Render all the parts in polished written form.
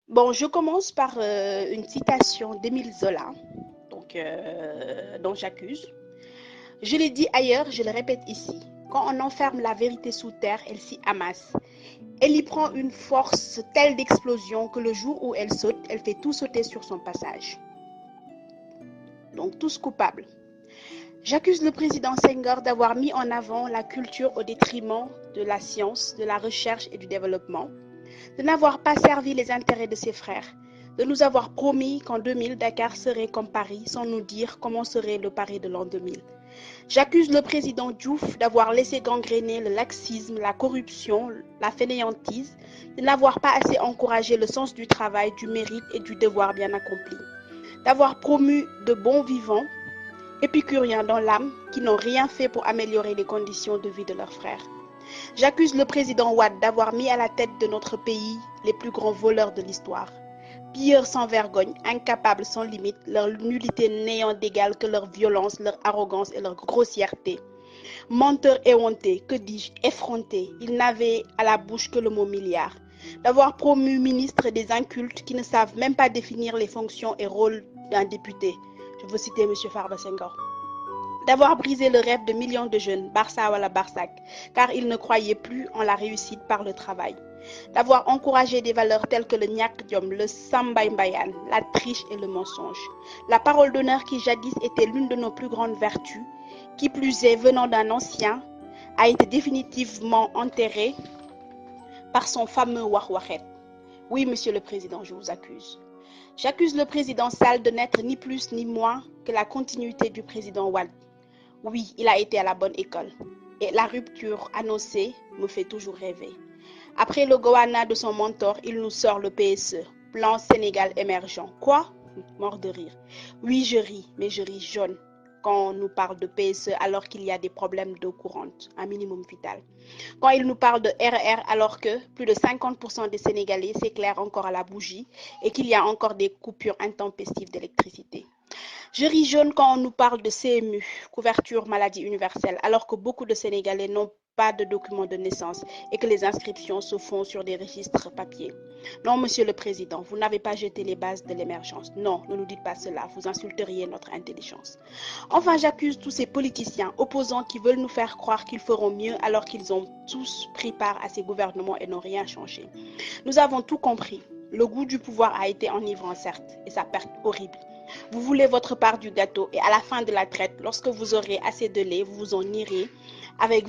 Bon, je commence par une citation d'Émile Zola, dont j'accuse. Je l'ai dit ailleurs, je le répète ici. Quand on enferme la vérité sous terre, elle s'y amasse. Elle y prend une force telle d'explosion que le jour où elle saute, elle fait tout sauter sur son passage. Donc tous coupables. J'accuse le président Senghor d'avoir mis en avant la culture au détriment de la science, de la recherche et du développement, de n'avoir pas servi les intérêts de ses frères, de nous avoir promis qu'en 2000, Dakar serait comme Paris sans nous dire comment serait le Paris de l'an 2000. J'accuse le président Diouf d'avoir laissé gangréner le laxisme, la corruption, la fainéantise, de n'avoir pas assez encouragé le sens du travail, du mérite et du devoir bien accompli, d'avoir promu de bons vivants, épicuriens dans l'âme, qui n'ont rien fait pour améliorer les conditions de vie de leurs frères. J'accuse le président Wade d'avoir mis à la tête de notre pays les plus grands voleurs de l'histoire. Pilleurs sans vergogne, incapables sans limite, leur nullité n'ayant d'égal que leur violence, leur arrogance et leur grossièreté. Menteurs éhontés, que dis-je, effrontés, ils n'avaient à la bouche que le mot milliard. D'avoir promu ministre des incultes qui ne savent même pas définir les fonctions et rôles d'un député. Je veux citer M. Farba Senghor. D'avoir brisé le rêve de millions de jeunes, Barça ou la Barsac, car ils ne croyaient plus en la réussite par le travail. D'avoir encouragé des valeurs telles que le Nyak Diom, le Sambay Mbayan, la triche et le mensonge. La parole d'honneur qui jadis était l'une de nos plus grandes vertus, qui plus est venant d'un ancien, a été définitivement enterrée par son fameux Wahwahet. Oui, Monsieur le Président, je vous accuse. J'accuse le président Sall de n'être ni plus ni moins que la continuité du président Wade. Oui, il a été à la bonne école. Et la rupture annoncée me fait toujours rêver. Après le Goana de son mentor, il nous sort le PSE, Plan Sénégal émergent. Quoi? Mort de rire. Oui, je ris, mais je ris jaune quand on nous parle de PSE alors qu'il y a des problèmes d'eau courante, un minimum vital. Quand il nous parle de RER alors que plus de 50% des Sénégalais s'éclairent encore à la bougie et qu'il y a encore des coupures intempestives d'électricité. Je ris jaune quand on nous parle de CMU, couverture maladie universelle, alors que beaucoup de Sénégalais n'ont pas de document de naissance et que les inscriptions se font sur des registres papier. Non, Monsieur le Président, vous n'avez pas jeté les bases de l'émergence. Non, ne nous dites pas cela, vous insulteriez notre intelligence. Enfin, j'accuse tous ces politiciens opposants qui veulent nous faire croire qu'ils feront mieux alors qu'ils ont tous pris part à ces gouvernements et n'ont rien changé. Nous avons tout compris. Le goût du pouvoir a été enivrant, certes, et sa perte horrible. Vous voulez votre part du gâteau et à la fin de la traite, lorsque vous aurez assez de lait, vous vous en irez avec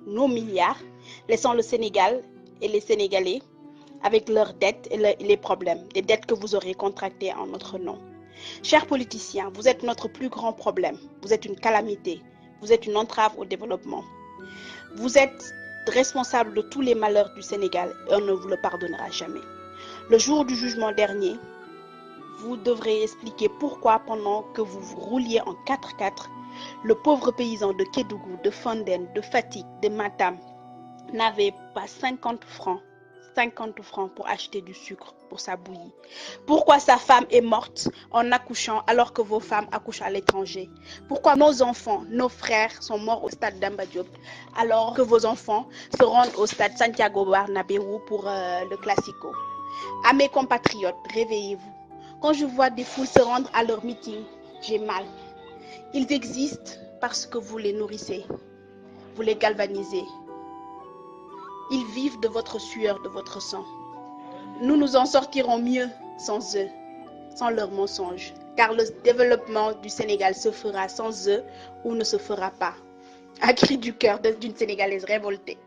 nos milliards, laissant le Sénégal et les Sénégalais avec leurs dettes et les problèmes, des dettes que vous aurez contractées en notre nom. Chers politiciens, vous êtes notre plus grand problème. Vous êtes une calamité. Vous êtes une entrave au développement. Vous êtes responsable de tous les malheurs du Sénégal et on ne vous le pardonnera jamais. Le jour du jugement dernier, vous devrez expliquer pourquoi pendant que vous rouliez en 4x4, le pauvre paysan de Kédougou, de Fandène, de Fatick, de Matam n'avait pas 50 francs pour acheter du sucre pour sa bouillie. Pourquoi sa femme est morte en accouchant alors que vos femmes accouchent à l'étranger? Pourquoi nos enfants, nos frères sont morts au stade d'Amba Diop alors que vos enfants se rendent au stade Santiago Bernabéu pour le Classico? À mes compatriotes, réveillez-vous. Quand je vois des foules se rendre à leur meeting, j'ai mal. Ils existent parce que vous les nourrissez, vous les galvanisez. Ils vivent de votre sueur, de votre sang. Nous nous en sortirons mieux sans eux, sans leurs mensonges, car le développement du Sénégal se fera sans eux ou ne se fera pas. À cri du cœur d'une Sénégalaise révoltée.